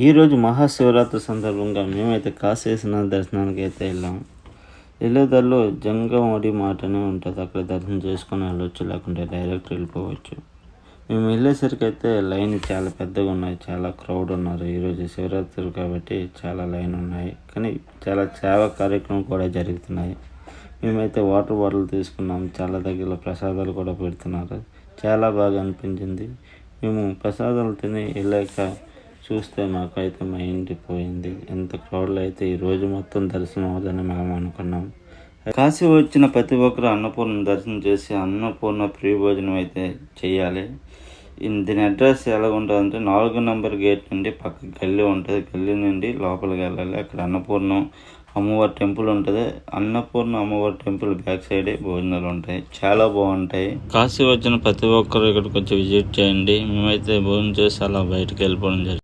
ఈరోజు మహాశివరాత్రి సందర్భంగా మేమైతే కాశీ విశ్వనాథ దర్శనానికి అయితే వెళ్ళాం. వెళ్ళేదారిలో జంగమడి మాట అని ఉంటుంది, అక్కడ దర్శనం చేసుకొని వెళ్ళొచ్చు, లేకుంటే డైరెక్ట్ వెళ్ళిపోవచ్చు. మేము వెళ్ళేసరికి అయితే లైన్ చాలా పెద్దగా ఉన్నాయి, చాలా క్రౌడ్ ఉన్నారు. ఈరోజు శివరాత్రి కాబట్టి చాలా లైన్ ఉన్నాయి, కానీ చాలా సేవా కార్యక్రమం కూడా జరుగుతున్నాయి. మేమైతే వాటర్ బాటిల్ తీసుకున్నాం, చాలా దగ్గరలో ప్రసాదాలు కూడా పెడుతున్నారు, చాలా బాగా అనిపించింది. మేము ప్రసాదాలు తిని వెళ్ళాక చూస్తే మాకైతే మైండ్ పోయింది. ఎంత క్రౌడ్లో అయితే ఈరోజు మొత్తం దర్శనం అవుదని మేము అనుకున్నాం. కాశీ వచ్చిన ప్రతి ఒక్కరు అన్నపూర్ణ దర్శనం చేసి అన్నపూర్ణ ప్రీ భోజనం అయితే చేయాలి. దీని అడ్రస్ ఎలా ఉంటుందంటే 4 నెంబర్ గేట్ నుండి పక్క గల్లీ ఉంటుంది, గల్లీ నుండి లోపలికి వెళ్ళాలి. అక్కడ అన్నపూర్ణం అమ్మవారి టెంపుల్ ఉంటుంది. అన్నపూర్ణ అమ్మవారి టెంపుల్ బ్యాక్ సైడే భోజనాలు ఉంటాయి, చాలా బాగుంటాయి. కాశీ వచ్చిన ప్రతి ఒక్కరు ఇక్కడికి వచ్చి విజిట్ చేయండి. మేమైతే భోజనం చేసి అలా బయటకు వెళ్ళిపోవడం జరిగింది.